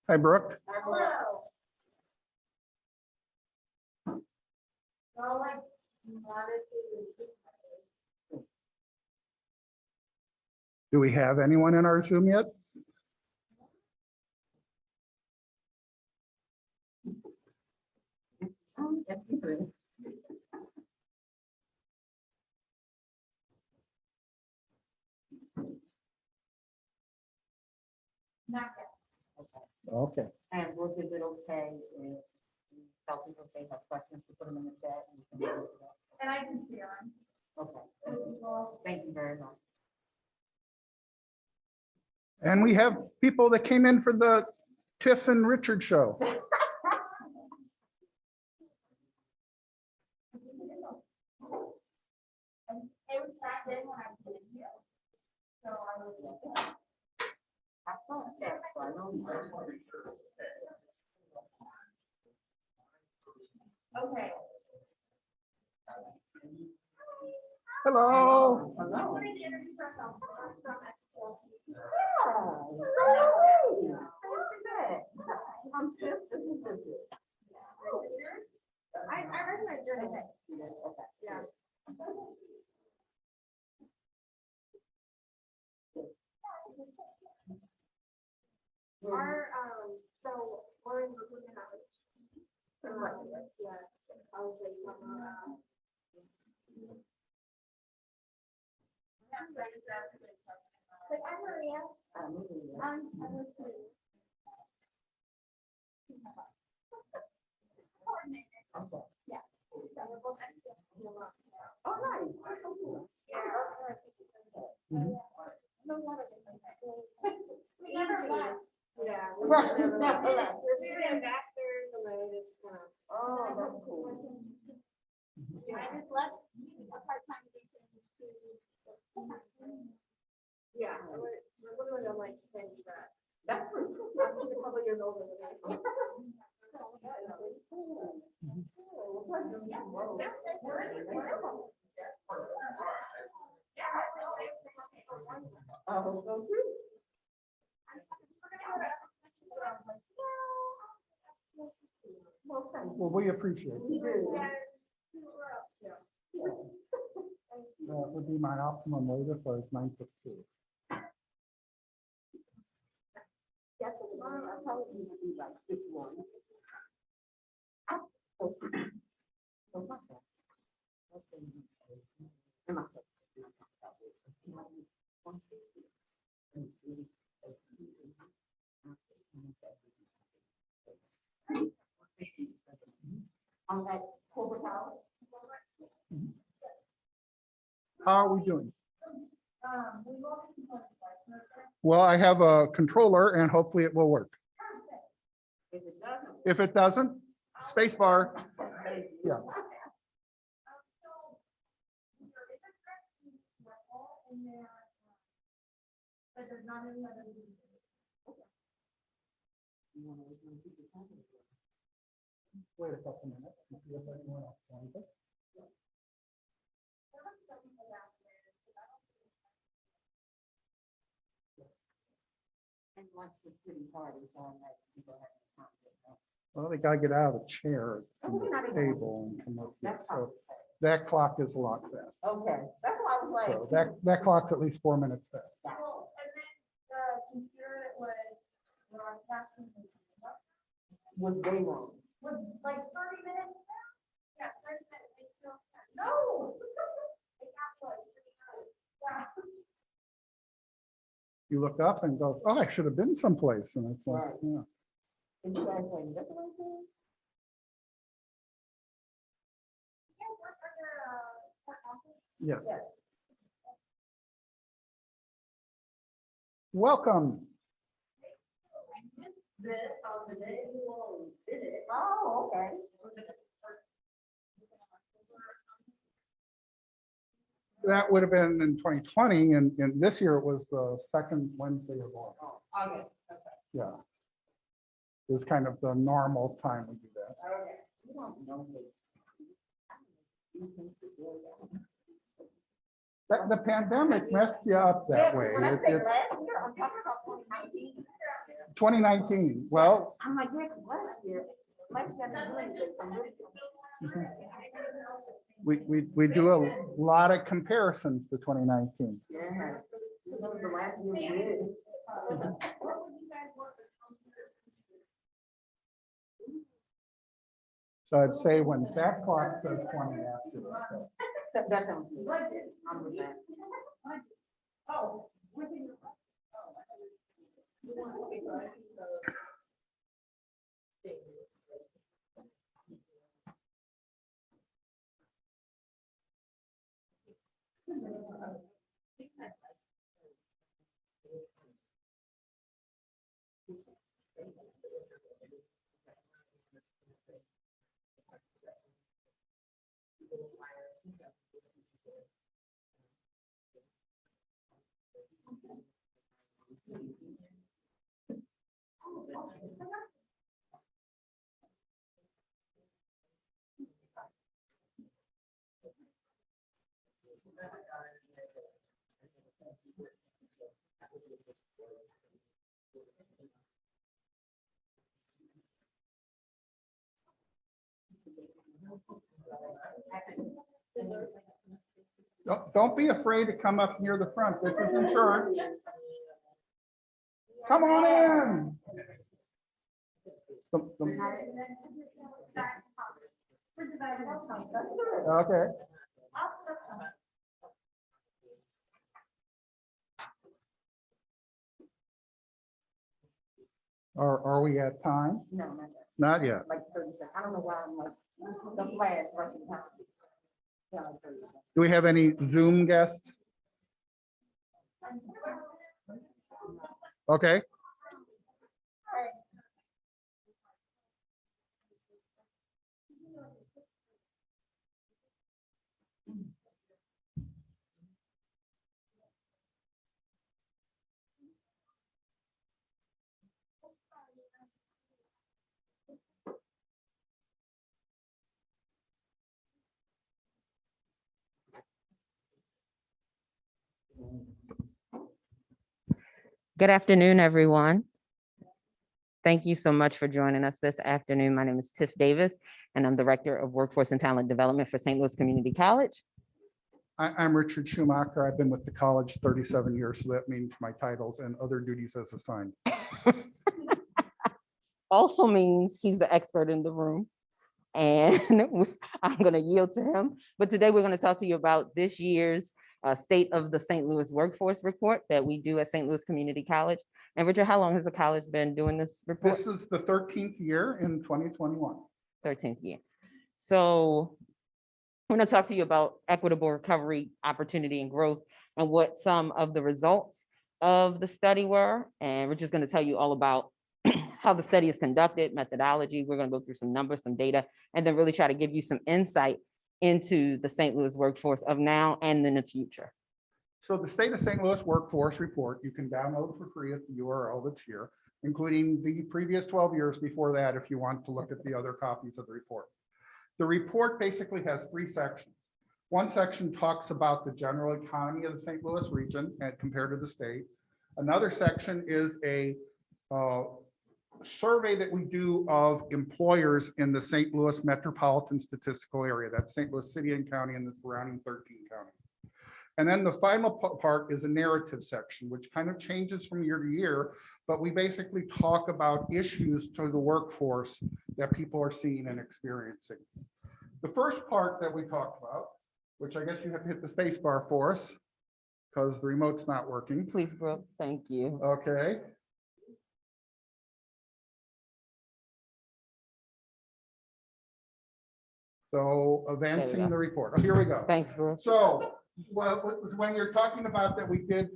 Hi, Brooke. Hello. Well, I wanted to. Do we have anyone in our Zoom yet? Not yet. Okay. And was it okay if tell people if they have questions to put them in the chat? And we can answer them? And I can see her. Okay, thank you very much. And we have people that came in for the Tiff and Richard show. And it was back then when I was in here. So I was. I thought that, so I know. Okay. Hello. I wanted to introduce myself. I'm from STLCC. I'm Tiff, this is Richard. I recognize your name. Okay. Yeah. Our, so we're in recruitment hours. Yeah. I was like, like, I'm Maria. I'm with you. Yeah. We're both STLCC. Oh, nice. Mhm. We never left. Yeah. We Right. never left. We're sitting ambassadors and then just kind of. Oh, that's cool. I just left a part-time position to. Yeah, we're literally on like 10 track. That's pretty cool. I'm just a couple years older than me. Oh, so true. Well, we appreciate it. That would be my optimum later for 9:15. Yes, I'll probably need to be like 6'1". On that Kolberg-Shuler. How are we doing? Well, I have a controller and hopefully it will work. If it doesn't. If it doesn't, space bar. Yeah. But there's not any other. Wait a couple minutes. and see if anyone else wants it. And once the city party's on, that people have to come to it. Well, they gotta get out of the chair from the table and come up here. That's So fine. that clock is a lot fast. Okay, that's why I was like. So that clock's at least 4 minutes fast. Well, and then the computer was broadcasting. Was way wrong. Was like 30 minutes. Yeah, 30 minutes. They still. No. It got like 3 minutes. Yeah. You look up and go, oh, I should have been someplace. And it's like, Right. yeah. And you guys like, that's what I'm saying? You guys work under, court office? Yes. Yes. welcome. Oh, okay. That would have been in 2020, and this year it was the second Wednesday of August. August, okay. Yeah. It was kind of the normal time we do that. Okay. You don't know me. The pandemic messed you up that way. When I It- say it- last year, I'm talking about 2019. 2019, well, I'm like, yeah, 'cause last year, I didn't do anything. I'm really- we do a lot of comparisons to 2019. Yeah. That was the last year we did. So I'd say when that clock says 20 after that. That sounds good. I'm with that. Don't be afraid to come up near the front. This isn't church. Come on in. Okay. Are we at time? No, not that. Not yet. Like 30 seconds. I don't know why I'm like, the flash rushing time. Yeah, like 30 seconds. Do we have any Zoom guests? Okay. Good afternoon, everyone. Thank you so much for joining us this afternoon. My name is Tiff Davis, and I'm Director of Workforce and Talent Development for St. Louis Community College. I'm Richard Schumacher. I've been with the college 37 years, so that means my titles and other duties as assigned. Also means he's the expert in the room, and I'm going to yield to him. But today we're going to talk to you about this year's State of the St. Louis Workforce Report that we do at St. Louis Community College. And Richard, how long has the college been doing this report? This is the 13th year in 2021. 13th year. So I'm going to talk to you about equitable recovery, opportunity, and growth, and what some of the results of the study were. And Richard's going to tell you all about how the study is conducted, methodology. We're going to go through some numbers, some data, and then really try to give you some insight into the St. Louis workforce of now and in the future. So the State of St. Louis Workforce Report, you can download for free at the URL that's here, including the previous 12 years before that, if you want to look at the other copies of the report. The report basically has three sections. One section talks about the general economy of the St. Louis region and compared to the state. Another section is a survey that we do of employers in the St. Louis metropolitan statistical area. That's St. Louis City and County and the surrounding 13 counties. And then the final part is a narrative section, which kind of changes from year to year, but we basically talk about issues to the workforce that people are seeing and experiencing. The first part that we talked about, which I guess you have to hit the space bar for us because the remote's not working. Please, Brooke, thank you. Okay. So advancing the report. Oh, here we go. Thanks, Brooke. So Well, when you're talking about that, we did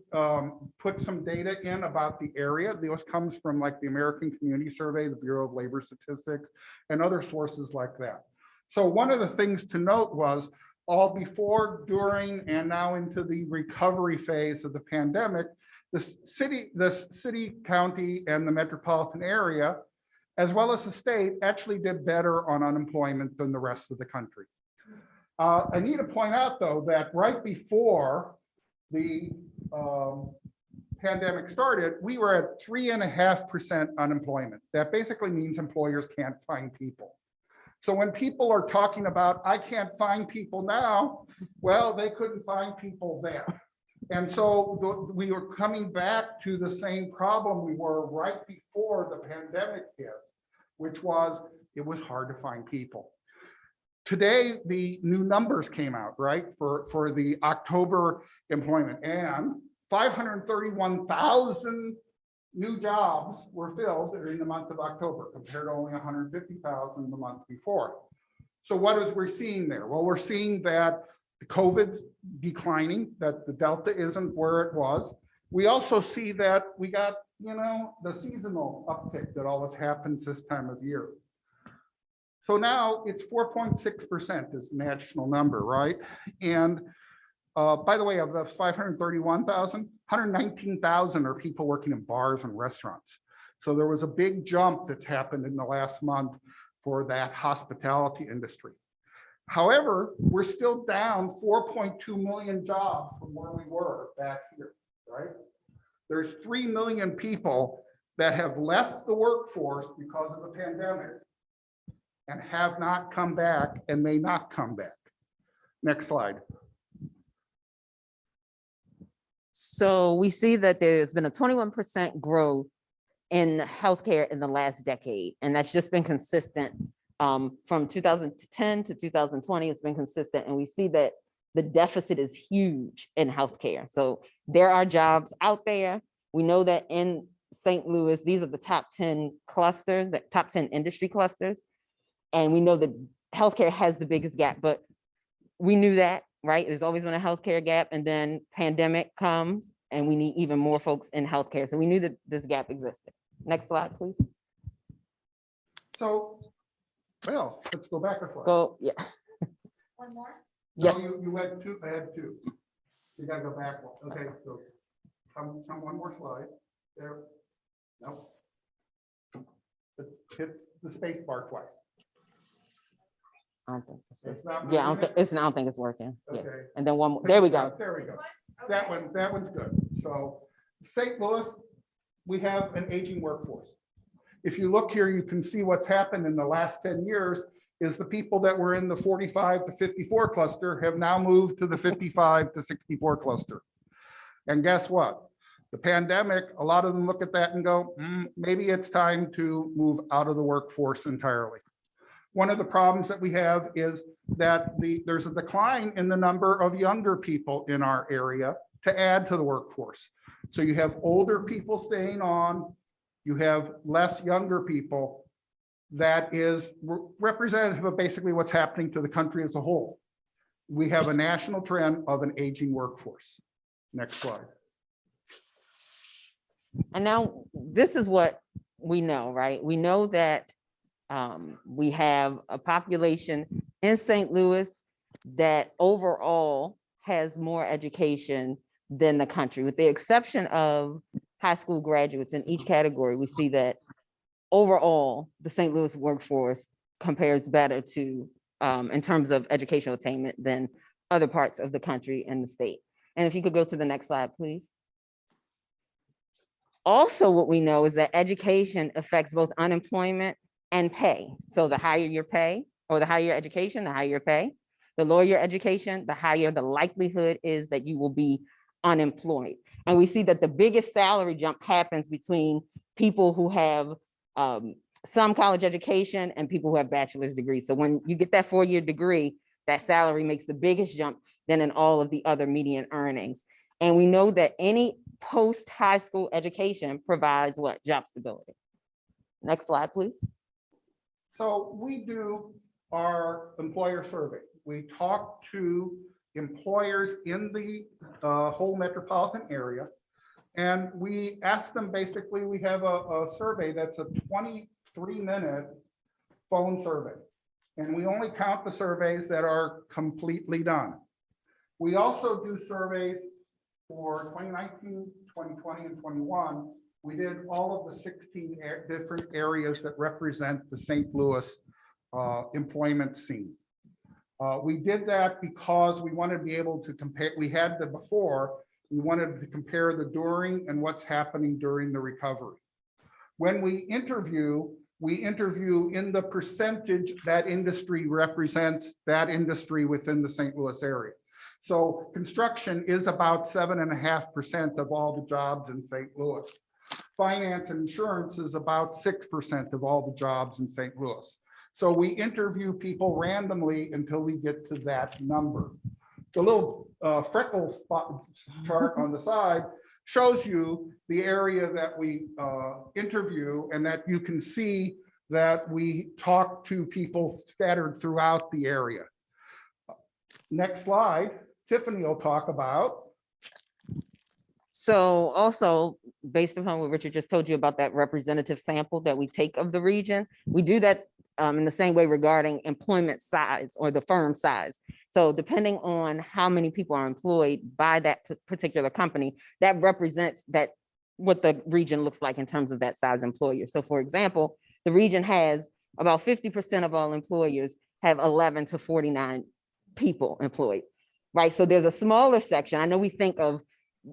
put some data in about the area. This comes from like the American Community Survey, the Bureau of Labor Statistics, and other sources like that. So one of the things to note was all before, during, and now into the recovery phase of the pandemic, the city, county, and the metropolitan area, as well as the state, actually did better on unemployment than the rest of the country. I need to point out, though, that right before the pandemic started, we were at 3.5% unemployment. That basically means employers can't find people. So when people are talking about, I can't find people now, well, they couldn't find people then. And so we were coming back to the same problem we were right before the pandemic hit, which was, it was hard to find people. Today, the new numbers came out, right, for the October employment, and 531,000 new jobs were filled during the month of October, compared to only 150,000 the month before. So what is we're seeing there? Well, we're seeing that the COVID's declining, that the Delta isn't where it was. We also see that we got, the seasonal uptick that always happens this time of year. So now it's 4.6% is the national number, right? And by the way, of the 531,000, 119,000 are people working in bars and restaurants. So there was a big jump that's happened in the last month for that hospitality industry. However, we're still down 4.2 million jobs from where we were back here, right? There's 3 million people that have left the workforce because of the pandemic and have not come back and may not come back. Next slide. So we see that there's been a 21% growth in healthcare in the last decade, and that's just been consistent from 2010 to 2020. It's been consistent, and we see that the deficit is huge in healthcare. So there are jobs out there. We know that in St. Louis, these are the top 10 clusters, the top 10 industry clusters. And we know that healthcare has the biggest gap, but we knew that, right? There's always been a healthcare gap, and then pandemic comes and we need even more folks in healthcare. So we knew that this gap existed. Next slide, please. So, well, let's go back a slide. Go, yeah. One more? No, Yes. you had two, I had two. You gotta go back one. Okay, so come one more slide. There. No. Hit the space bar twice. I don't think it's It's not yeah, I moving don't think it's working. Yeah. Okay. And then one more. There we go. There we go. Okay. That one's good. So St. Louis, we have an aging workforce. If you look here, you can see what's happened in the last 10 years is the people that were in the 45 to 54 cluster have now moved to the 55 to 64 cluster. And guess what? The pandemic, a lot of them look at that and go, maybe it's time to move out of the workforce entirely. One of the problems that we have is that there's a decline in the number of younger people in our area to add to the workforce. So you have older people staying on, you have less younger people. That is representative of basically what's happening to the country as a whole. We have a national trend of an aging workforce. Next slide. And now this is what we know, right? We know that we have a population in St. Louis that overall has more education than the country, with the exception of high school graduates in each category. We see that overall, the St. Louis workforce compares better to, in terms of educational attainment, than other parts of the country and the state. And if you could go to the next slide, please. Also, what we know is that education affects both unemployment and pay. So the higher your pay, or the higher your education, the higher your pay. The lower your education, the higher the likelihood is that you will be unemployed. And we see that the biggest salary jump happens between people who have some college education and people who have bachelor's degrees. So when you get that 4-year degree, that salary makes the biggest jump than in all of the other median earnings. And we know that any post-high school education provides what? Job stability. Next slide, please. So we do our employer survey. We talk to employers in the whole metropolitan area. And we asked them, basically, we have a survey that's a 23-minute phone survey. And we only count the surveys that are completely done. We also do surveys for 2019, 2020, and 21. We did all of the 16 different areas that represent the St. Louis employment scene. We did that because we wanted to be able to compare. We had the before, we wanted to compare the during and what's happening during the recovery. When we interview in the percentage that industry represents that industry within the St. Louis area. So construction is about 7.5% of all the jobs in St. Louis. Finance and insurance is about 6% of all the jobs in St. Louis. So we interview people randomly until we get to that number. The little freckle spot chart on the side shows you the area that we interview, and that you can see that we talk to people scattered throughout the area. Next slide, Tiffany will talk about. So also, based upon what Richard just told you about that representative sample that we take of the region, we do that in the same way regarding employment size or the firm size. So depending on how many people are employed by that particular company, that represents that what the region looks like in terms of that size employer. So for example, the region has about 50% of all employers have 11 to 49 people employed, right? So there's a smaller section. I know we think of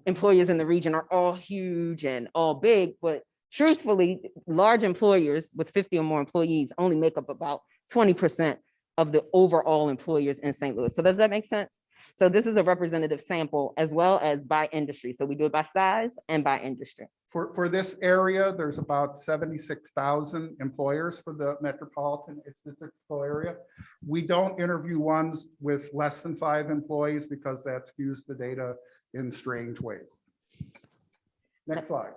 employers in the region are all huge and all big, but truthfully, large employers with 50 or more employees only make up about 20% of the overall employers in St. Louis. So does that make sense? So this is a representative sample as well as by industry. So we do it by size and by industry. For this area, there's about 76,000 employers for the metropolitan statistical area. We don't interview ones with less than 5 employees because that skews the data in strange ways. Next slide.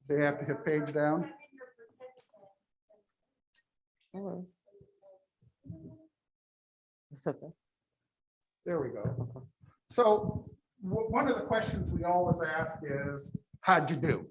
They have to hit page down. It's okay. There we go. So one of the questions we always ask is, how'd you do?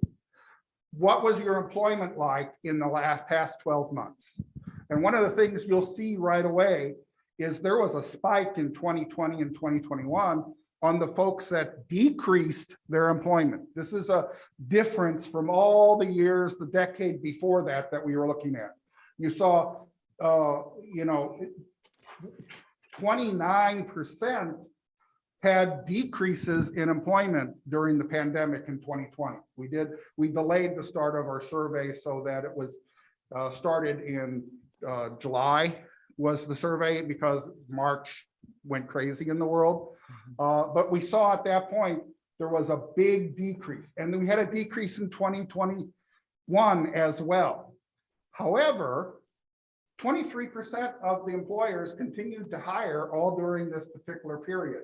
What was your employment like in the past 12 months? And one of the things you'll see right away is there was a spike in 2020 and 2021 on the folks that decreased their employment. This is a difference from all the years, the decade before that we were looking at. You saw, 29% had decreases in employment during the pandemic in 2020. We delayed the start of our survey so that it was started in July was the survey because March went crazy in the world. But we saw at that point, there was a big decrease, and then we had a decrease in 2021 as well. However, 23% of the employers continued to hire all during this particular period.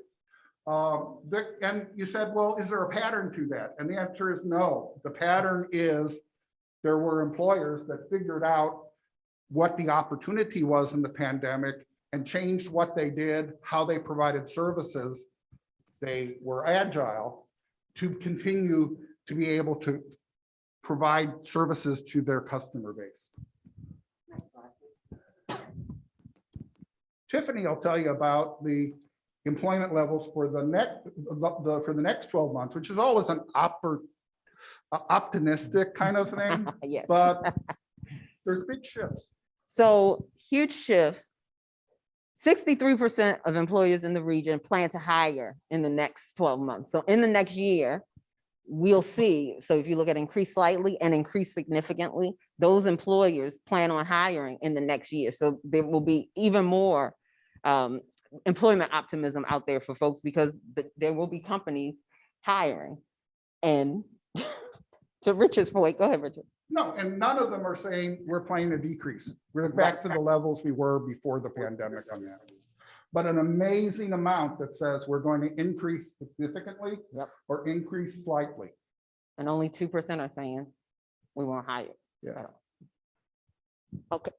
And you said, well, is there a pattern to that? And the answer is no. The pattern is there were employers that figured out what the opportunity was in the pandemic and changed what they did, how they provided services. They were agile to continue to be able to provide services to their customer base. Tiffany will tell you about the employment levels for the next 12 months, which is always an optimistic kind of thing. Yes. But there's big shifts. So huge shifts. 63% of employers in the region plan to hire in the next 12 months. So in the next year, we'll see. So if you look at increase slightly and increase significantly, those employers plan on hiring in the next year. So there will be even more employment optimism out there for folks because there will be companies hiring. And to Richard's point, go ahead, Richard. No, and none of them are saying we're planning a decrease. We're back to the levels we were before the pandemic on that. But an amazing amount that says we're going to increase significantly or increase slightly. And only 2% are saying we won't hire. Yeah. Okay.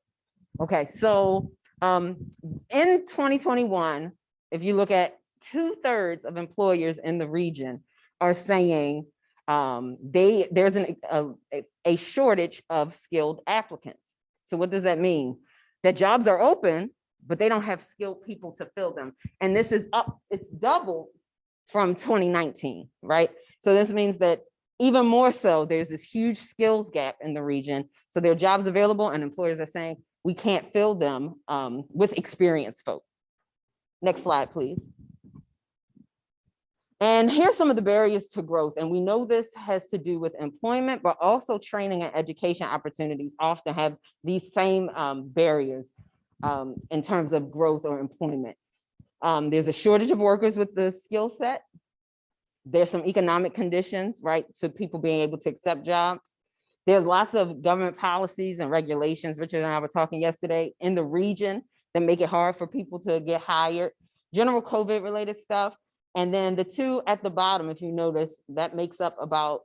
Okay, so In 2021, if you look at 2/3 of employers in the region are saying there's a shortage of skilled applicants. So what does that mean? That jobs are open, but they don't have skilled people to fill them. And this is up, it's double from 2019, right? So this means that even more so, there's this huge skills gap in the region. So there are jobs available and employers are saying, we can't fill them with experienced folk. Next slide, please. And here's some of the barriers to growth. And we know this has to do with employment, but also training and education opportunities often have these same barriers in terms of growth or employment. There's a shortage of workers with the skill set. There's some economic conditions, right? So people being able to accept jobs. There's lots of government policies and regulations, Richard and I were talking yesterday, in the region that make it hard for people to get hired. General COVID related stuff. And then the two at the bottom, if you notice, that makes up about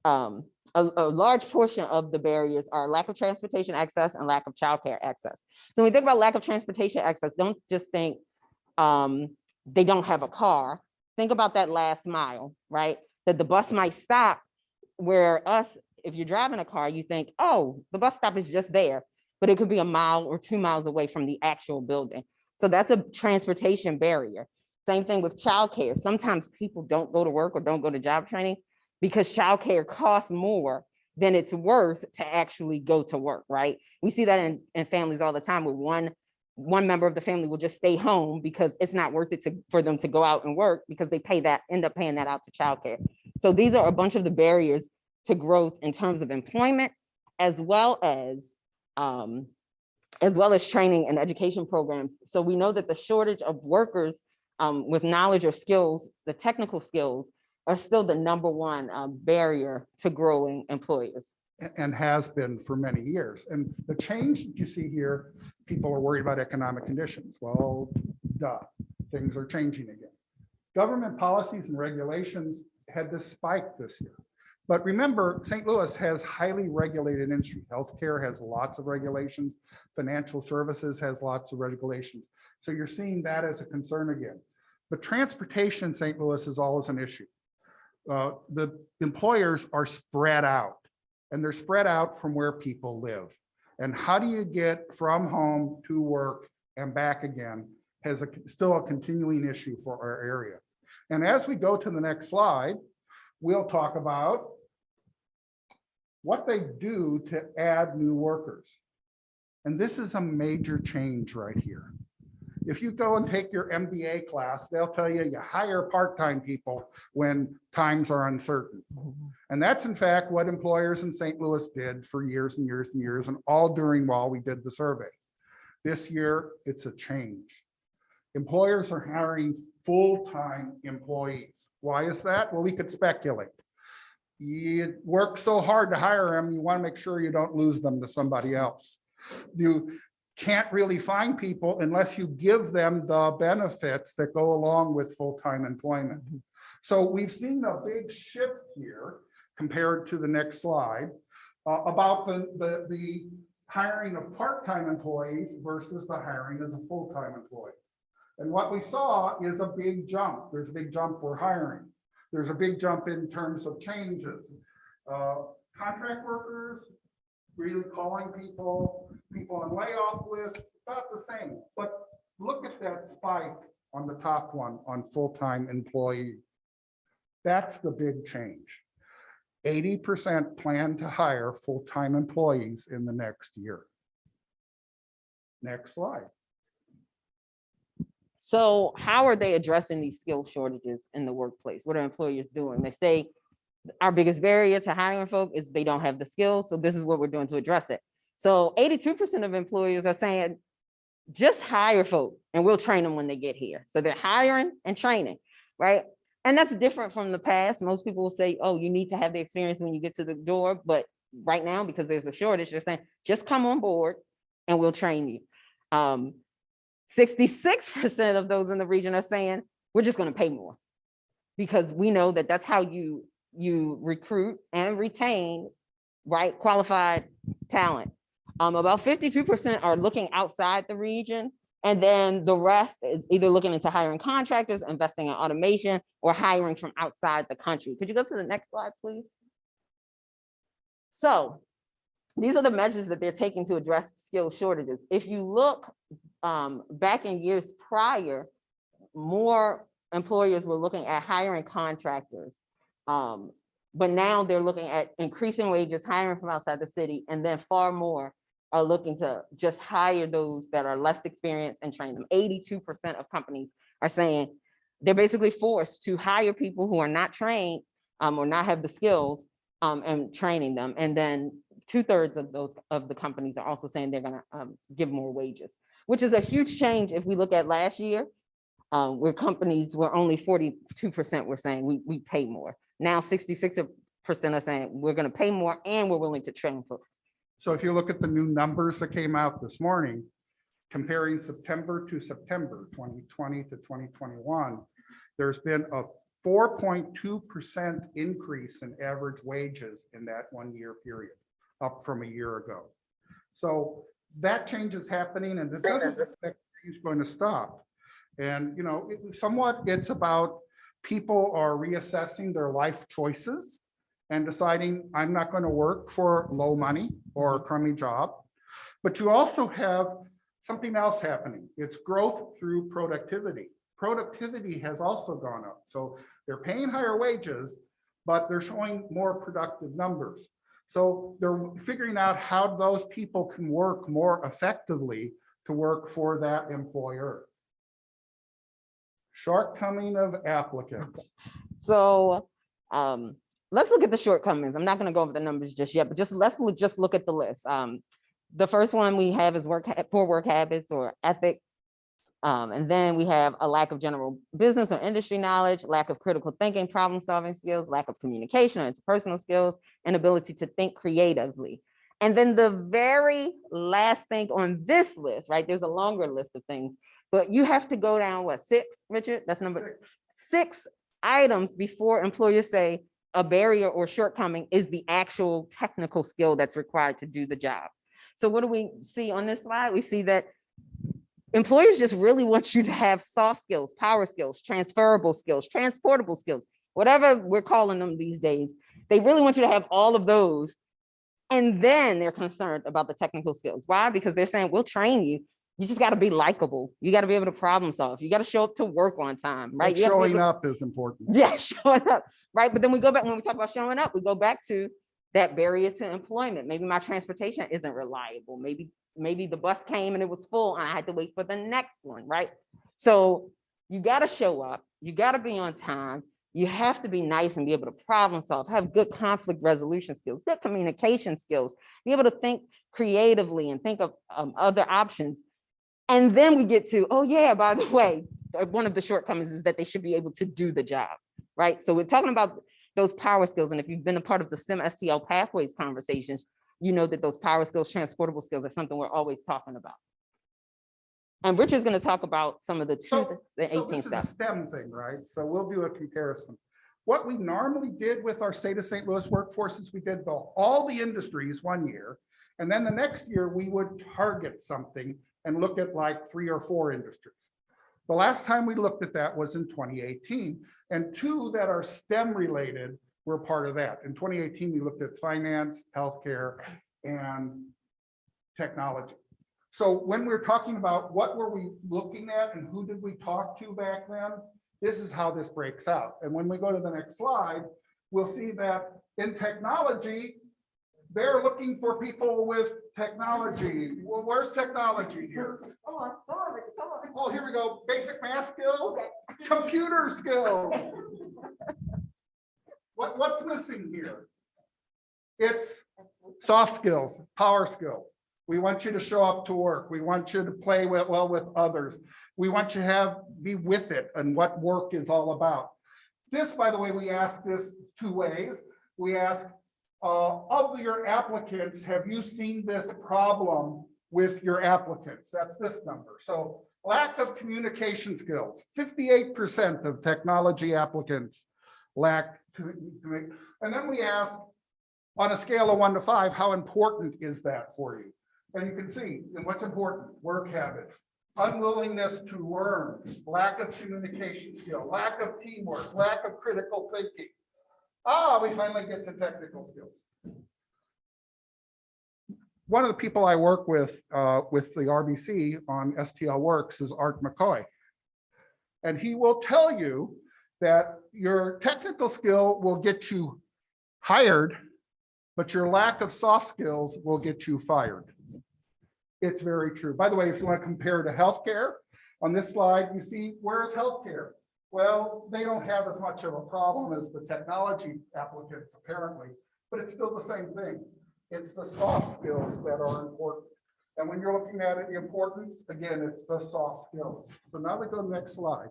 a large portion of the barriers are lack of transportation access and lack of childcare access. So when we think about lack of transportation access, don't just think they don't have a car. Think about that last mile, right? That the bus might stop where if you're driving a car, you think, oh, the bus stop is just there, but it could be a mile or 2 miles away from the actual building. So that's a transportation barrier. Same thing with childcare. Sometimes people don't go to work or don't go to job training because childcare costs more than it's worth to actually go to work, right? We see that in families all the time where one member of the family will just stay home because it's not worth it for them to go out and work because they end up paying that out to childcare. So these are a bunch of the barriers to growth in terms of employment, as well as training and education programs. So we know that the shortage of workers with knowledge or skills, the technical skills, are still the #1 barrier to growing employers. And has been for many years. And the change that you see here, people are worried about economic conditions. Well, duh, things are changing again. Government policies and regulations had this spike this year. But remember, St. Louis has highly regulated industry. Healthcare has lots of regulations. Financial services has lots of regulations. So you're seeing that as a concern again. But transportation in St. Louis is always an issue. The employers are spread out, and they're spread out from where people live. And how do you get from home to work and back again has still a continuing issue for our area. And as we go to the next slide, we'll talk about what they do to add new workers. And this is a major change right here. If you go and take your MBA class, they'll tell you you hire part-time people when times are uncertain. And that's in fact what employers in St. Louis did for years and years and years, and all during while we did the survey. This year, it's a change. Employers are hiring full-time employees. Why is that? Well, we could speculate. You work so hard to hire them, you want to make sure you don't lose them to somebody else. You can't really find people unless you give them the benefits that go along with full-time employment. So we've seen a big shift here compared to the next slide about the hiring of part-time employees versus the hiring of the full-time employees. And what we saw is a big jump. There's a big jump for hiring. There's a big jump in terms of changes. Contract workers, really calling people on layoff lists, about the same. But look at that spike on the top one on full-time employee. That's the big change. 80% plan to hire full-time employees in the next year. Next slide. So how are they addressing these skill shortages in the workplace? What are employers doing? They say our biggest barrier to hiring folk is they don't have the skills. So this is what we're doing to address it. So 82% of employers are saying, just hire folk and we'll train them when they get here. So they're hiring and training, right? And that's different from the past. Most people will say, oh, you need to have the experience when you get to the door. But right now, because there's a shortage, they're saying, just come on board and we'll train you. 66% of those in the region are saying, we're just going to pay more, because we know that that's how you recruit and retain, right, qualified talent. About 52% are looking outside the region. And then the rest is either looking into hiring contractors, investing in automation, or hiring from outside the country. Could you go to the next slide, please? So these are the measures that they're taking to address skill shortages. If you look back in years prior, more employers were looking at hiring contractors. But now they're looking at increasing wages, hiring from outside the city, and then far more are looking to just hire those that are less experienced and train them. 82% of companies are saying they're basically forced to hire people who are not trained or not have the skills and training them. And then 2/3 of the companies are also saying they're gonna give more wages, which is a huge change if we look at last year, where companies were only 42% were saying we pay more. Now 66% are saying we're gonna pay more and we're willing to train folks. So if you look at the new numbers that came out this morning, comparing September to September 2020 to 2021, there's been a 4.2% increase in average wages in that 1 year period, up from a year ago. So that change is happening, and it doesn't look like it's going to stop. And, you know, somewhat it's about people are reassessing their life choices and deciding, I'm not going to work for low money or a crummy job. But you also have something else happening. It's growth through productivity. Productivity has also gone up. So they're paying higher wages, but they're showing more productive numbers. So they're figuring out how those people can work more effectively to work for that employer. Shortcoming of applicants. So let's look at the shortcomings. I'm not going to go over the numbers just yet, but let's just look at the list. The first one we have is poor work habits or ethics. And then we have a lack of general business or industry knowledge, lack of critical thinking, problem solving skills, lack of communication or interpersonal skills, and ability to think creatively. And then the very last thing on this list, right? There's a longer list of things, but you have to go down, what, 6, Richard? That's number 6 items before employers say a barrier or shortcoming is the actual technical skill that's required to do the job. So what do we see on this slide? We see that employers just really want you to have soft skills, power skills, transferable skills, transportable skills, whatever we're calling them these days. They really want you to have all of those. And then they're concerned about the technical skills. Why? Because they're saying, we'll train you. You just got to be likable. You got to be able to problem solve. You got to show up to work on time, right? Showing up is important. Yeah, showing up, right? But then we go back, when we talk about showing up, we go back to that barrier to employment. Maybe my transportation isn't reliable. Maybe the bus came and it was full and I had to wait for the next one, right? So you got to show up. You got to be on time. You have to be nice and be able to problem solve, have good conflict resolution skills, good communication skills, be able to think creatively and think of other options. And then we get to, oh yeah, by the way, one of the shortcomings is that they should be able to do the job, right? So we're talking about those power skills. And if you've been a part of the STEM STL pathways conversations, you know that those power skills, transportable skills are something we're always talking about. And Richard's going to talk about some of the 18 this stuff. is a STEM thing, right? So we'll do a comparison. What we normally did with our state of St. Louis workforce is we did all the industries 1 year, and then the next year we would target something and look at like 3 or 4 industries. The last time we looked at that was in 2018, and 2 that are STEM related were part of that. In 2018, we looked at finance, healthcare, and technology. So when we're talking about what were we looking at and who did we talk to back then, this is how this breaks out. And when we go to the next slide, we'll see that in technology, they're looking for people with technology. Well, where's technology here? Oh, here we go. Basic math skills, computer skills. What's missing here? It's soft skills, power skills. We want you to show up to work. We want you to play well with others. We want you to be with it and what work is all about. This, by the way, we ask this 2 ways. We ask, of your applicants, have you seen this problem with your applicants? That's this number. So lack of communication skills. 58% of technology applicants lack. And then we ask, on a scale of 1 to 5, how important is that for you? And you can see, and what's important, work habits, unwillingness to learn, lack of communication skill, lack of teamwork, lack of critical thinking. We finally get to technical skills. One of the people I work with the RBC on STL Works is Art McCoy. And he will tell you that your technical skill will get you hired, but your lack of soft skills will get you fired. It's very true. By the way, if you want to compare to healthcare, on this slide, you see where's healthcare? Well, they don't have as much of a problem as the technology applicants apparently, but it's still the same thing. It's the soft skills that are important. And when you're looking at it, the importance, again, it's the soft skills. So now we go to the next slide.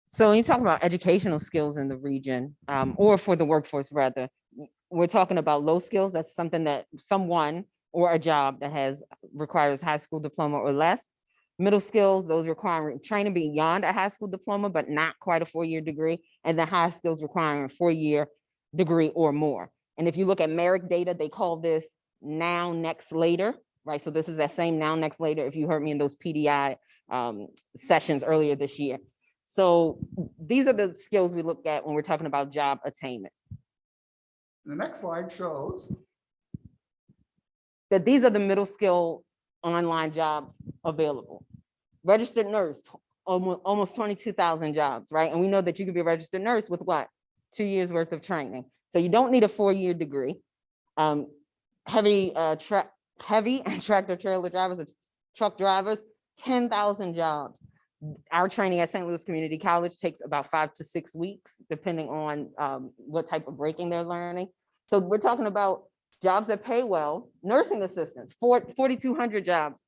So when you talk about educational skills in the region, or for the workforce rather, we're talking about low skills. That's something that someone or a job that requires high school diploma or less. Middle skills, those requiring training beyond a high school diploma, but not quite a 4-year degree. And the high skills requiring a 4-year degree or more. And if you look at Merrick data, they call this now, next, later, right? So this is that same now, next, later, if you heard me in those PDI sessions earlier this year. So these are the skills we look at when we're talking about job attainment. The next slide shows That these are the middle skill online jobs available. Registered nurse, almost 22,000 jobs, right? And we know that you can be a registered nurse with what? 2 years worth of training. So you don't need a 4-year degree. Heavy and tractor trailer drivers or truck drivers, 10,000 jobs. Our training at St. Louis Community College takes about 5 to 6 weeks, depending on what type of braking they're learning. So we're talking about jobs that pay well, nursing assistants, 4,200 jobs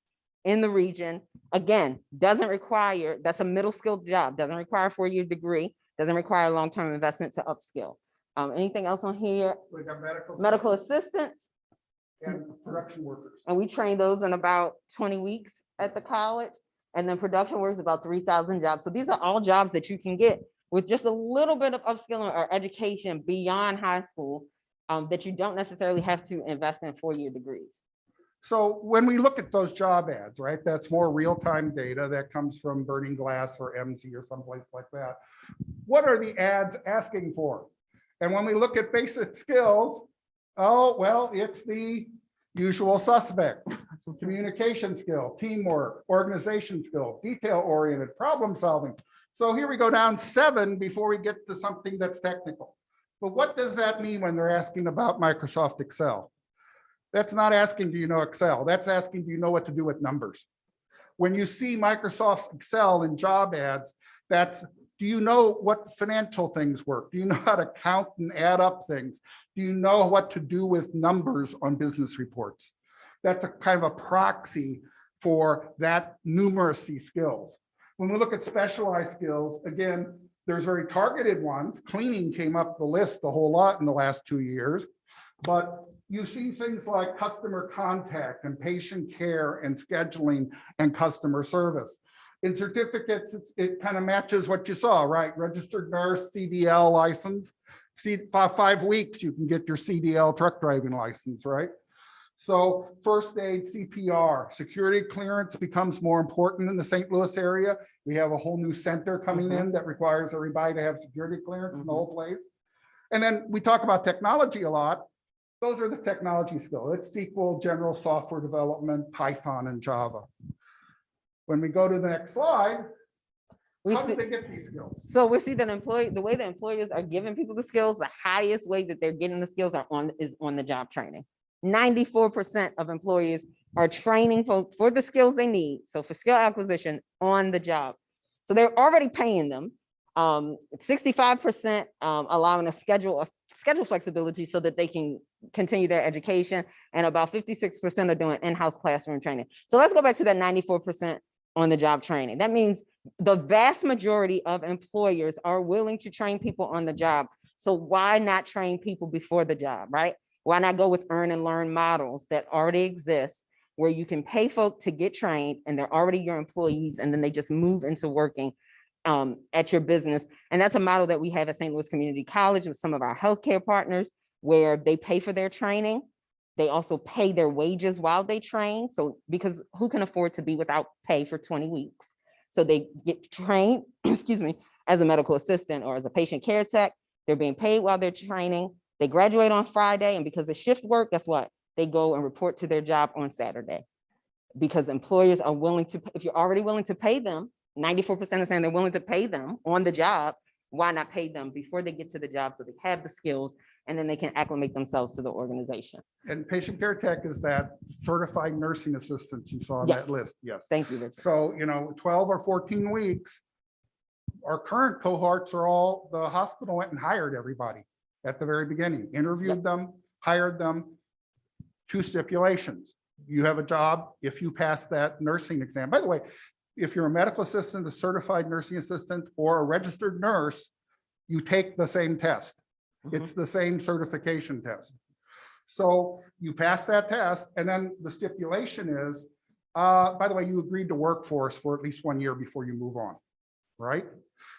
in the region. Again, doesn't require, that's a middle skilled job, doesn't require a 4-year degree, doesn't require long-term investment to upskill. Anything else on here? we got Medical assistants, and production workers. and we train those in about 20 weeks at the college. And then production works about 3,000 jobs. So these are all jobs that you can get with just a little bit of upskilling or education beyond high school, that you don't necessarily have to invest in 4-year degrees. So when we look at those job ads, right, that's more real-time data that comes from Burning Glass or MC or someplace like that. What are the ads asking for? And when we look at basic skills, oh, well, it's the usual suspect. Communication skill, teamwork, organization skill, detail-oriented, problem solving. So here we go down 7 before we get to something that's technical. But what does that mean when they're asking about Microsoft Excel? That's not asking, do you know Excel? That's asking, do you know what to do with numbers? When you see Microsoft's Excel in job ads, that's, do you know what financial things work? Do you know how to count and add up things? Do you know what to do with numbers on business reports? That's a kind of a proxy for that numeracy skills. When we look at specialized skills, again, there's very targeted ones. Cleaning came up the list a whole lot in the last 2 years, but you see things like customer contact and patient care and scheduling and customer service. In certificates, it kind of matches what you saw, right? Registered nurse, CDL license. 5 weeks, you can get your CDL truck driving license, right? So first aid, CPR, security clearance becomes more important in the St. Louis area. We have a whole new center coming in that requires everybody to have security clearance in the whole place. And then we talk about technology a lot. Those are the technology skills. It's SQL, general software development, Python, and Java. When we go to the next slide, how do they get these skills? So we see that the way the employers are giving people the skills, the highest way that they're getting the skills is on the job training. 94% of employers are training for the skills they need. So for skill acquisition on the job. So they're already paying them. 65% allowing a schedule flexibility so that they can continue their education. And about 56% are doing in-house classroom training. So let's go back to that 94% on the job training. That means the vast majority of employers are willing to train people on the job. So why not train people before the job, right? Why not go with earn and learn models that already exist where you can pay folk to get trained and they're already your employees and then they just move into working at your business. And that's a model that we have at St. Louis Community College with some of our healthcare partners where they pay for their training They also pay their wages while they train. So because who can afford to be without pay for 20 weeks? So they get trained, excuse me, as a medical assistant or as a patient care tech. They're being paid while they're training. They graduate on Friday, and because of shift work, guess what? They go and report to their job on Saturday. Because employers are willing to, if you're already willing to pay them, 94% are saying they're willing to pay them on the job, why not pay them before they get to the job so they have the skills and then they can acclimate themselves to the organization? And patient care tech is that certified nursing assistant you saw on Yes. that list, yes. Thank you, Richard. So, 12 or 14 weeks, our current cohorts are all, the hospital went and hired everybody at the very beginning, interviewed them, hired them, 2 stipulations. You have a job if you pass that nursing exam. By the way, if you're a medical assistant, a certified nursing assistant, or a registered nurse, you take the same test. It's the same certification test. So you pass that test, and then the stipulation is, by the way, you agreed to work for us for at least 1 year before you move on, right?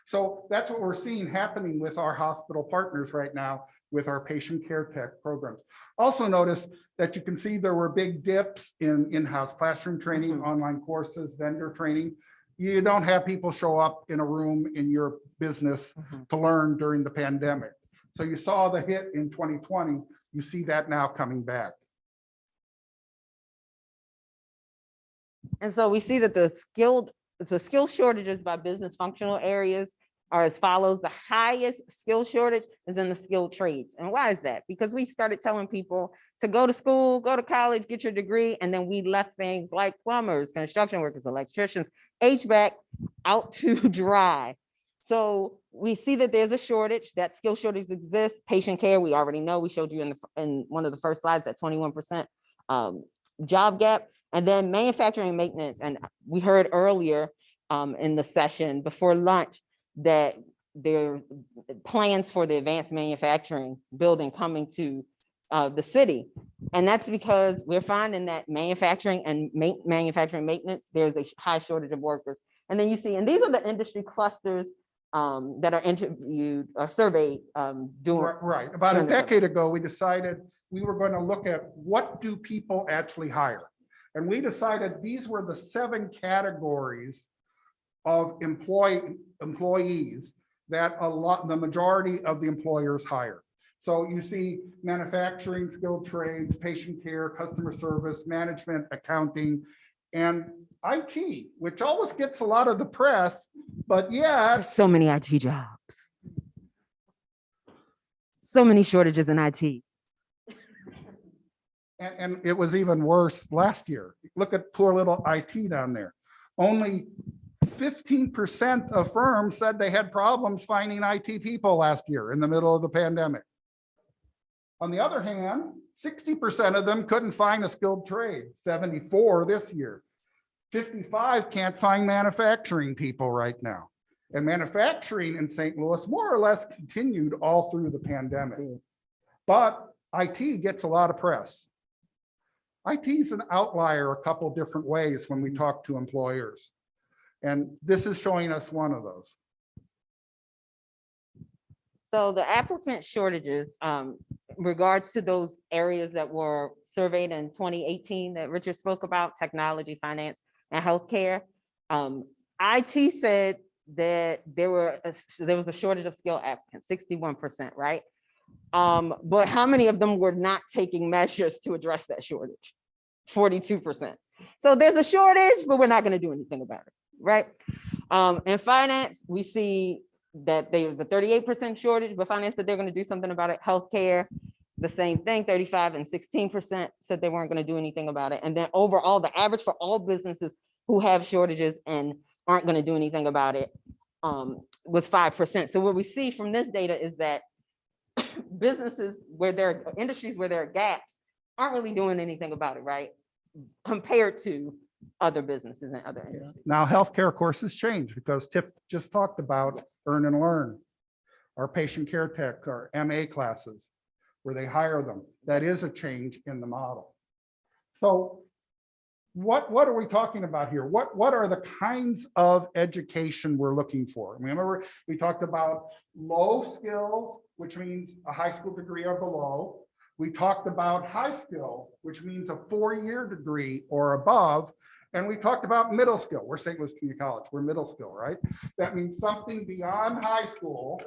So that's what we're seeing happening with our hospital partners right now with our patient care tech programs. Also notice that you can see there were big dips in in-house classroom training, online courses, vendor training. You don't have people show up in a room in your business to learn during the pandemic. So you saw the hit in 2020, you see that now coming back. And so we see that the skill shortages by business functional areas are as follows. The highest skill shortage is in the skilled trades. And why is that? Because we started telling people to go to school, go to college, get your degree, and then we left things like plumbers, construction workers, electricians, HVAC out to dry. So we see that there's a shortage, that skill shortage exists. Patient care, we already know, we showed you in one of the first slides, that 21% job gap. And then manufacturing and maintenance. And we heard earlier in the session before lunch that there are plans for the advanced manufacturing building coming to the city. And that's because we're finding that manufacturing and manufacturing maintenance, there's a high shortage of workers. And then you see, and these are the industry clusters that are interviewed or surveyed. Right. About a decade ago, we decided we were going to look at what do people actually hire. And we decided these were the 7 categories of employees that the majority of the employers hire. So you see manufacturing, skilled trades, patient care, customer service, management, accounting, and IT, which always gets a lot of the press, but yeah. There's so many IT jobs. So many shortages in IT. And it was even worse last year. Look at poor little IT down there. Only 15% of firms said they had problems finding IT people last year in the middle of the pandemic. On the other hand, 60% of them couldn't find a skilled trade, 74 this year. 55 can't find manufacturing people right now. And manufacturing in St. Louis more or less continued all through the pandemic. But IT gets a lot of press. IT is an outlier a couple different ways when we talk to employers. And this is showing us one of those. So the applicant shortages, regards to those areas that were surveyed in 2018 that Richard spoke about, technology, finance, and healthcare. IT said that there was a shortage of skilled applicants, 61%, right? But how many of them were not taking measures to address that shortage? 42%. So there's a shortage, but we're not going to do anything about it, right? In finance, we see that there's a 38% shortage, but finance said they're going to do something about it. Healthcare, the same thing, 35 and 16% said they weren't going to do anything about it. And then overall, the average for all businesses who have shortages and aren't going to do anything about it was 5%. So what we see from this data is that businesses where there are industries where there are gaps aren't really doing anything about it, right? Compared to other businesses and other industries. Now, healthcare courses change because Tiff just talked about Earn and Learn, our patient care tech, our MA classes, where they hire them. That is a change in the model. So what are we talking about here? What are the kinds of education we're looking for? Remember, we talked about low skills, which means a high school degree or below, We talked about high skill, which means a 4-year degree or above. And we talked about middle skill. We're St. Louis Community College. We're middle skill, right? That means something beyond high school,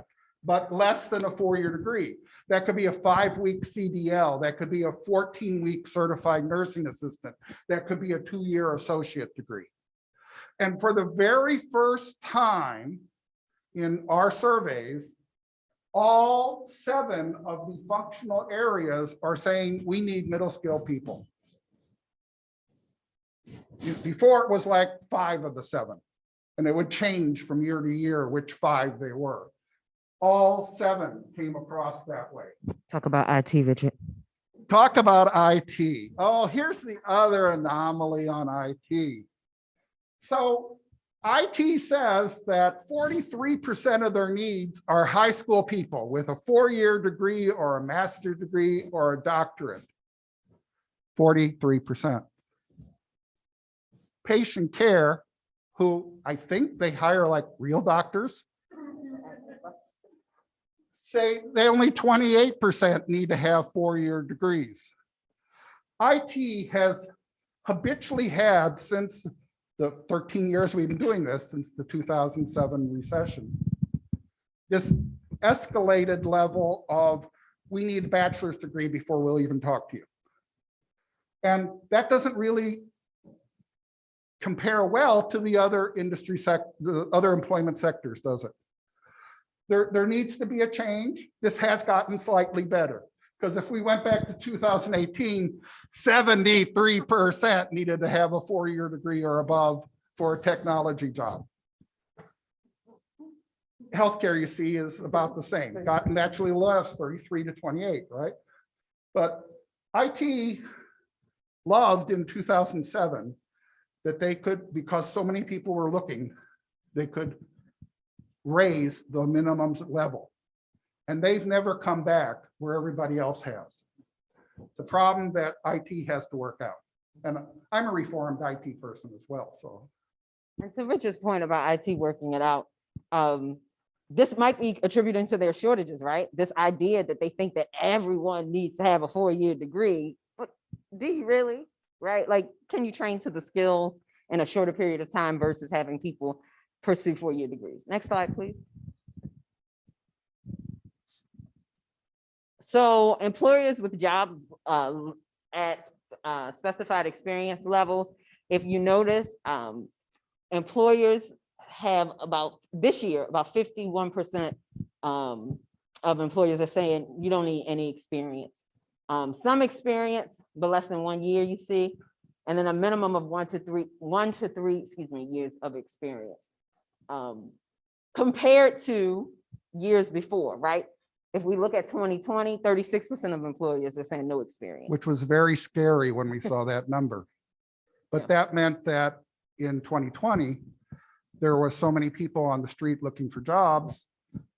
but less than a 4-year degree. That could be a 5-week CDL. That could be a 14-week certified nursing assistant. That could be a 2-year associate degree. And for the very first time in our surveys, all 7 of the functional areas are saying we need middle skill people. Before it was like 5 of the 7, and it would change from year to year which 5 they were. All 7 came across that way. Talk about IT, Richard. Talk about IT. Oh, here's the other anomaly on IT. So IT says that 43% of their needs are high school people with a 4-year degree or a master's degree or a doctorate. 43%. Patient care, who I think they hire like real doctors, say they only 28% need to have 4-year degrees. IT has habitually had, since the 13 years we've been doing this, since the 2007 recession, this escalated level of we need a bachelor's degree before we'll even talk to you. And that doesn't really compare well to the other the other employment sectors, does it? There needs to be a change. This has gotten slightly better, because if we went back to 2018, 73% needed to have a 4-year degree or above for a technology job. Healthcare, you see, is about the same, got naturally less, 33 to 28, right? But IT loved in 2007 that they could, because so many people were looking, they could raise the minimums level. And they've never come back where everybody else has. It's a problem that IT has to work out. And I'm a reformed IT person as well, so. And to Richard's point about IT working it out, this might be attributing to their shortages, right? This idea that they think that everyone needs to have a 4-year degree, but do you really, right? Like, can you train to the skills in a shorter period of time versus having people pursue 4-year degrees? Next slide, please. So employers with jobs at specified experience levels, if you notice, employers have this year, about 51% of employers are saying you don't need any experience. Some experience, but less than 1 year, you see, and then a minimum of 1 to 3 years of experience. Compared to years before, right? If we look at 2020, 36% of employers are saying no experience. Which was very scary when we saw that number. But Yeah. that meant that in 2020, there was so many people on the street looking for jobs,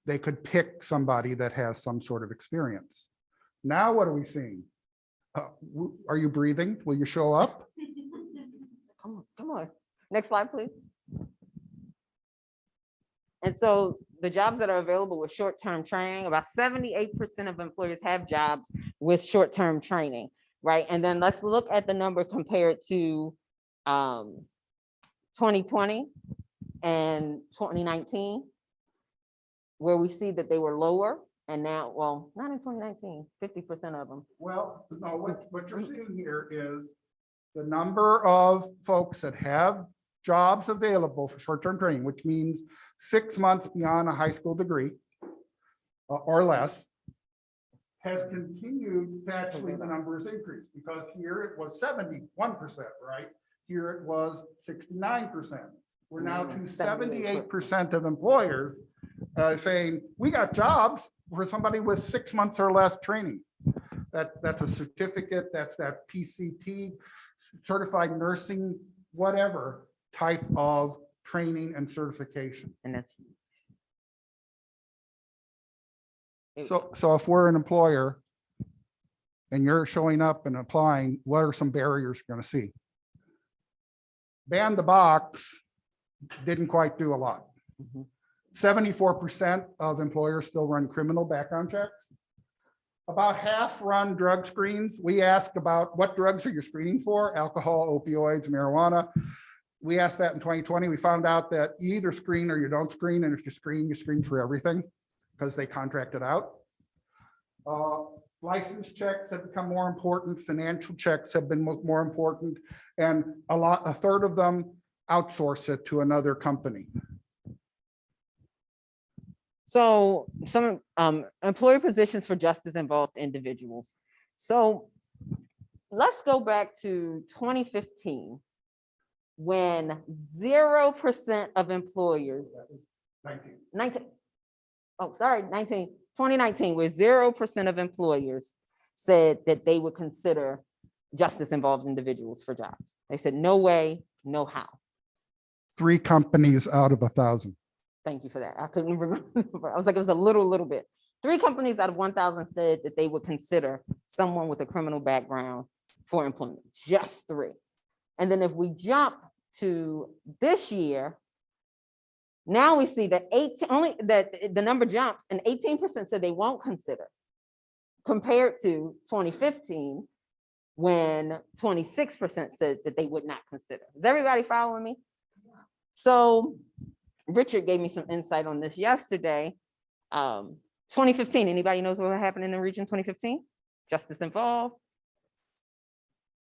they could pick somebody that has some sort of experience. Now, what are we seeing? Are you breathing? Will you show up? Come on. Next slide, please. And so the jobs that are available with short-term training, about 78% of employers have jobs with short-term training, right? And then let's look at the number compared to 2020 and 2019, where we see that they were lower. And now, well, not in 2019, 50% of them. Well, no, what you're seeing here is the number of folks that have jobs available for short-term training, which means 6 months beyond a high school degree or less, has continued to actually the numbers increase, because here it was 71%, right? Here it was 69%. We're now to 78% of employers saying, we got jobs for somebody with 6 months or less training. That's a certificate, that's that PCT, certified nursing, whatever type of training and certification. And that's. So if we're an employer and you're showing up and applying, what are some barriers you're going to see? Ban the box didn't quite do a lot. 74% of employers still run criminal background checks. About half run drug screens. We ask about what drugs are you screening for? Alcohol, opioids, marijuana. We asked that in 2020. We found out that you either screen or you don't screen. And if you screen for everything because they contract it out. License checks have become more important. Financial checks have been more important. And a third of them outsource it to another company. So some employer positions for justice involved individuals. So let's go back to 2015, when 0% of employers, 2019, where 0% of employers said that they would consider justice involved individuals for jobs. They said, no way, no how. 3 companies out of 1,000. Thank you for that. I couldn't remember. I was like, it was a little bit. 3 companies out of 1,000 said that they would consider someone with a criminal background for employment, just 3. And then if we jump to this year, now we see that the number jumps and 18% said they won't consider, compared to 2015, when 26% said that they would not consider. Is everybody following me? So Richard gave me some insight on this yesterday. 2015, anybody knows what happened in the region 2015? Justice involved?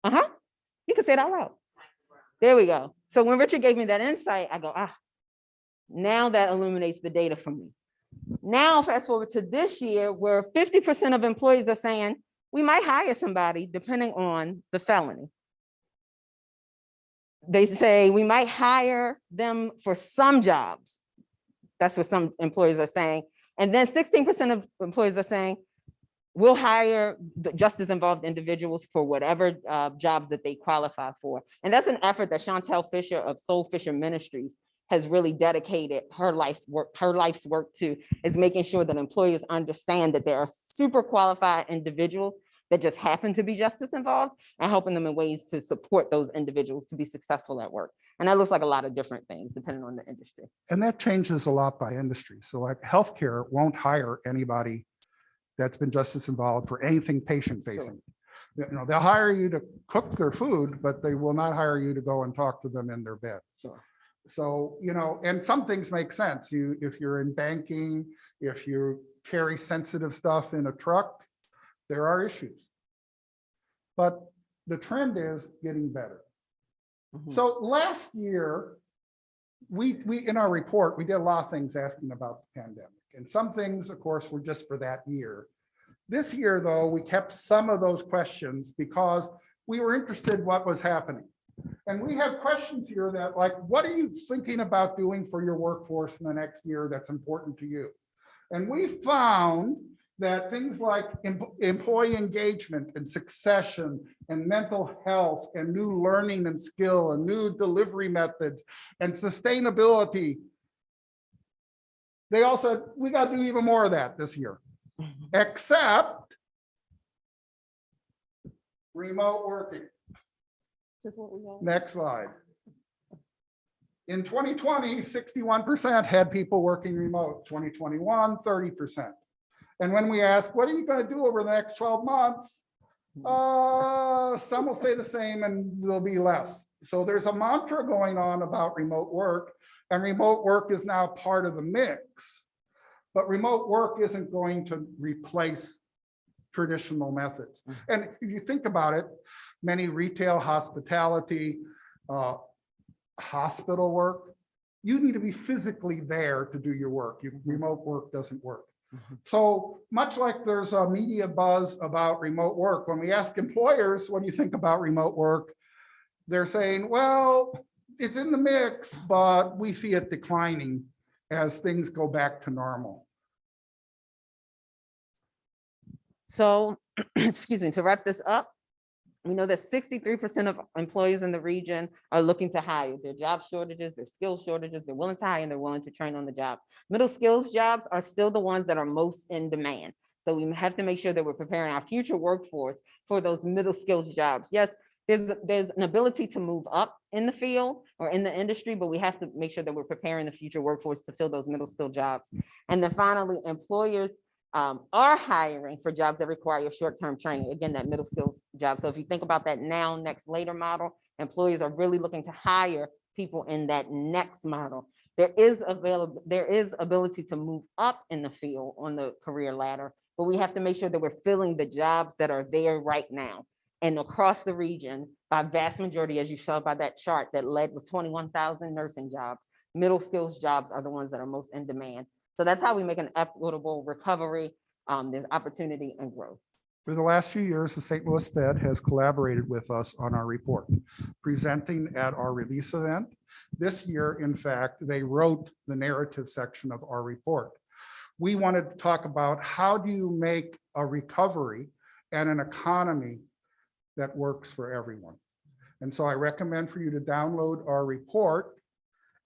You can say it out loud. There we go. So when Richard gave me that insight, I go, now that illuminates the data for me. Now fast forward to this year, where 50% of employees are saying, we might hire somebody depending on the felony. They say we might hire them for some jobs. That's what some employers are saying. And then 16% of employees are saying, we'll hire the justice involved individuals for whatever jobs that they qualify for. And that's an effort that Chantel Fisher of Soul Fisher Ministries has really dedicated her life's work to, is making sure that employers understand that there are super qualified individuals that just happen to be justice involved, and helping them in ways to support those individuals to be successful at work. And that looks like a lot of different things depending on the industry. And that changes a lot by industry. So like healthcare won't hire anybody that's been justice involved for anything patient facing. Sure. You know, they'll hire you to cook their food, but they will not hire you to go and talk to them in their bed. Sure. So, you know, and some things make sense. If you're in banking, if you carry sensitive stuff in a truck, there are issues. But the trend is getting better. Mm-hmm. So last year, we in our report, we did a lot of things asking about the pandemic. And some things, of course, were just for that year. This year, though, we kept some of those questions because we were interested in what was happening. And we have questions here that, like, what are you thinking about doing for your workforce in the next year that's important to you? And we found that things like employee engagement and succession and mental health and new learning and skill and new delivery methods and sustainability, they all said, we got to do even more of that this year, except remote working. Next slide. In 2020, 61% had people working remote. 2021, 30%. And when we ask, what are you going to do over the next 12 months? Some will say the same and will be less. So there's a mantra going on about remote work, and remote work is now part of the mix. But remote work isn't going to replace traditional methods. And if you think about it, many retail, hospitality, hospital work, you need to be physically there to do your work. Remote work doesn't work. Mm-hmm. So much like there's a media buzz about remote work, when we ask employers, what do you think about remote work? They're saying, well, it's in the mix, but we see it declining as things go back to normal. So, excuse me, to wrap this up, we know that 63% of employees in the region are looking to hire. There are job shortages, there's skill shortages, they're willing to hire and they're willing to train on the job. Middle skills jobs are still the ones that are most in demand. So we have to make sure that we're preparing our future workforce for those middle skills jobs. Yes, there's an ability to move up in the field or in the industry, but we have to make sure that we're preparing the future workforce to fill those middle skill jobs. And then finally, employers are hiring for jobs that require short-term training, again, that middle skills job. So if you think about that now, next, later model, employers are really looking to hire people in that next model. There is ability to move up in the field on the career ladder, but we have to make sure that we're filling the jobs that are there right now. And across the region, by vast majority, as you saw by that chart that led with 21,000 nursing jobs, middle skills jobs are the ones that are most in demand. So that's how we make an equitable recovery. There's opportunity and growth. For the last few years, the St. Louis Fed has collaborated with us on our report, presenting at our release event. This year, in fact, they wrote the narrative section of our report. We wanted to talk about how do you make a recovery and an economy that works for everyone. And so I recommend for you to download our report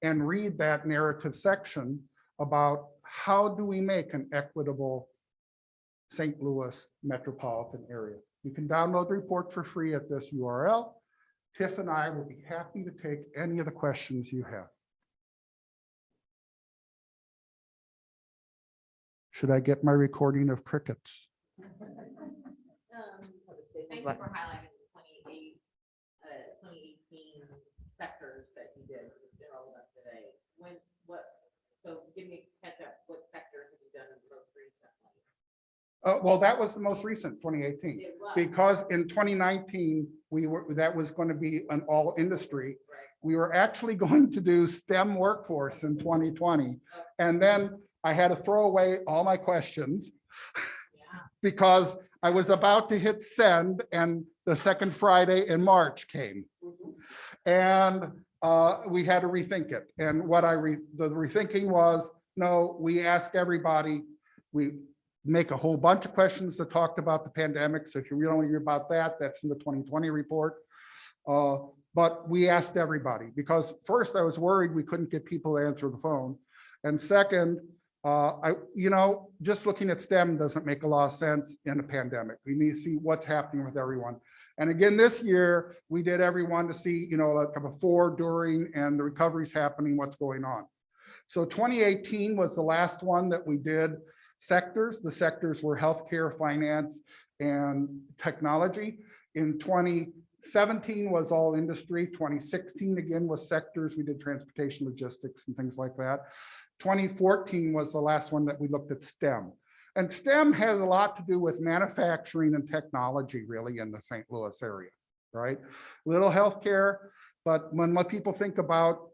and read that narrative section about how do we make an equitable St. Louis metropolitan area. You can download the report for free at this URL. Tiff and I will be happy to take any of the questions you have. Should I get my recording of crickets? Thank you for highlighting the 2018 sectors that you did with the general event today. So give me a catch up, what sectors have you done in the most recently? Well, that was the most recent, 2018. It was. Because in 2019, that was going to be an all industry. Right. We were actually going to do STEM workforce in 2020. And then I had to throw away all my questions Yeah. because I was about to hit send and the second Friday in March came. And we had to rethink it. And what the rethinking was, no, we ask everybody, we make a whole bunch of questions that talked about the pandemic. So if you really hear about that, that's in the 2020 report. But we asked everybody because first I was worried we couldn't get people to answer the phone. And second, just looking at STEM doesn't make a lot of sense in a pandemic. We need to see what's happening with everyone. And again, this year, we did everyone to see, like a before, during, and the recovery's happening, what's going on. So 2018 was the last one that we did sectors. The sectors were healthcare, finance, and technology. In 2017 was all industry. 2016, again, was sectors. We did transportation, logistics, and things like that. 2014 was the last one that we looked at STEM. And STEM has a lot to do with manufacturing and technology, really, in the St. Louis area, right? Little healthcare, but when people think about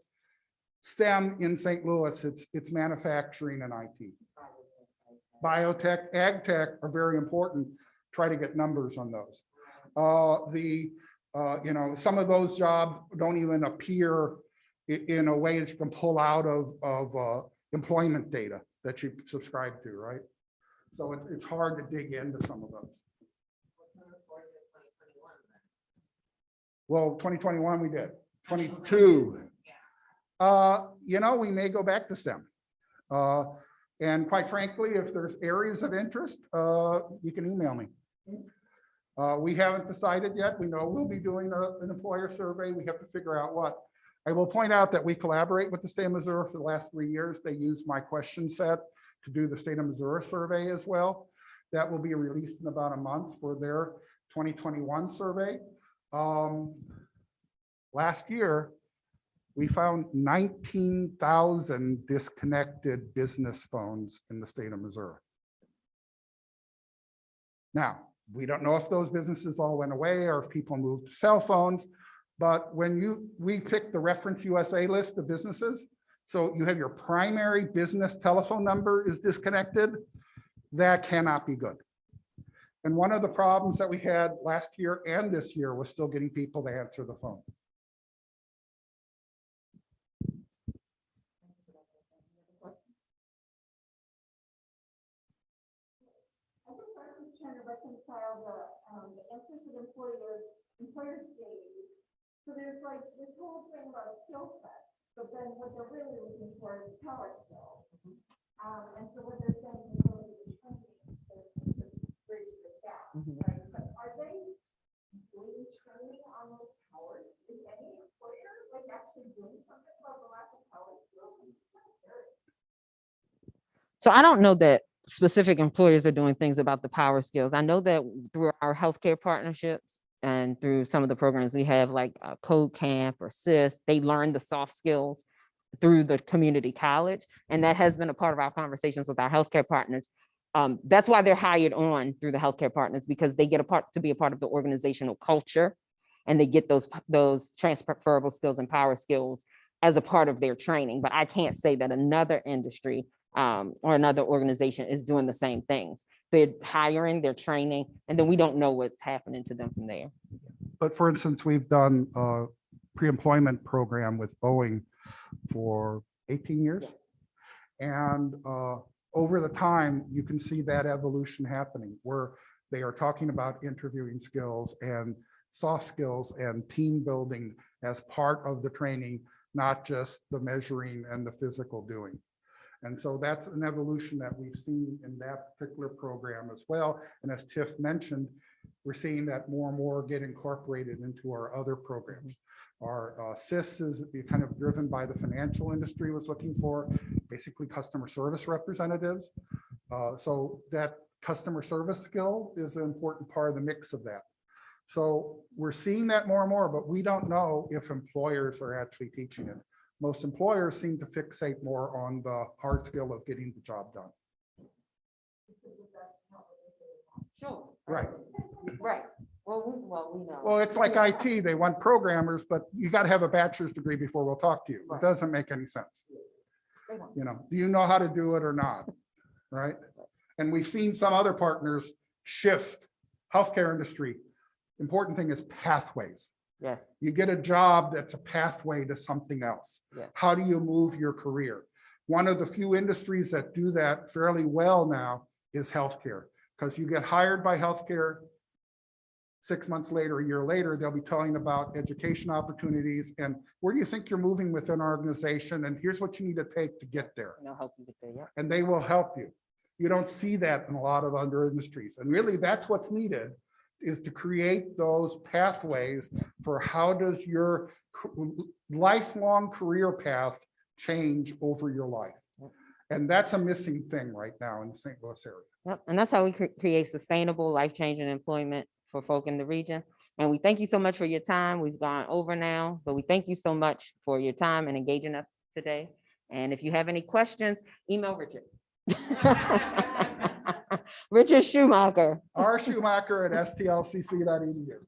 STEM in St. Louis, it's manufacturing and IT. Biotech, ag tech are very important. Try to get numbers on those. Some of those jobs don't even appear in a way that you can pull out of employment data that you subscribe to, right? So it's hard to dig into some of those. Well, 2021 we did. 22. We may go back to STEM. And quite frankly, if there's areas of interest, you can email me. We haven't decided yet. We know we'll be doing an employer survey. We have to figure out what. I will point out that we collaborate with the state of Missouri for the last 3 years. They use my question set to do the state of Missouri survey as well. That will be released in about a month for their 2021 survey. Last year, we found 19,000 disconnected business phones in the state of Missouri. Now, we don't know if those businesses all went away or if people moved to cell phones, but when we picked the Reference USA list of businesses, so you have your primary business telephone number is disconnected, that cannot be good. And one of the problems that we had last year and this year was still getting people to answer the phone. I think I'm just trying to reconcile the answers that employers gave. So there's like this whole thing about skill sets, but then what they're really looking for is power skills. And so what they're saying is really the training to bridge the gap, right? But are they doing training on those powers? Is any employer like actually doing something about the lack of power skills? So I don't know that specific employers are doing things about the power skills. I know that through our healthcare partnerships and through some of the programs we have, like Code Camp or SIS, they learn the soft skills through the community college. And that has been a part of our conversations with our healthcare partners. That's why they're hired on through the healthcare partners, because they get to be a part of the organizational culture, and they get those transferable skills and power skills as a part of their training. But I can't say that another industry or another organization is doing the same things. They're hiring, they're training, and then we don't know what's happening to them from there. But for instance, we've done a pre-employment program with Boeing for 18 years. And over the time, you can see that evolution happening where they are talking about interviewing skills and soft skills and team building as part of the training, not just the measuring and the physical doing. And so that's an evolution that we've seen in that particular program as well. And as Tiff mentioned, we're seeing that more and more get incorporated into our other programs. Our SIS is kind of driven by the financial industry, was looking for basically customer service representatives. So that customer service skill is an important part of the mix of that. So we're seeing that more and more, but we don't know if employers are actually teaching it. Most employers seem to fixate more on the hard skill of getting the job done. Sure. Right. Right. Well, we know. Well, it's like IT, they want programmers, but you got to have a bachelor's degree before we'll talk to you. It doesn't make any sense. You know, do you know how to do it or not? Right? And we've seen some other partners shift. Healthcare industry, important thing is pathways. Yes. You get a job that's a pathway to something else. Yes. How do you move your career? One of the few industries that do that fairly well now is healthcare, because you get hired by healthcare. 6 months later, a year later, they'll be telling about education opportunities and where do you think you're moving within our organization? And here's what you need to take to get there. And they'll help you get there. Yeah. And they will help you. You don't see that in a lot of other industries. And really that's what's needed, is to create those pathways for how does your lifelong career path change over your life. And that's a missing thing right now in the St. Louis area. Yep. And that's how we create sustainable, life-changing employment for folk in the region. And we thank you so much for your time. We've gone over now, but we thank you so much for your time and engaging us today. And if you have any questions, email Richard. Richard Schumacher. rschumacher@stlcc.edu.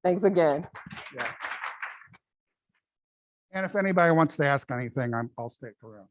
Thanks again. And if anybody wants to ask anything, I'll stick around.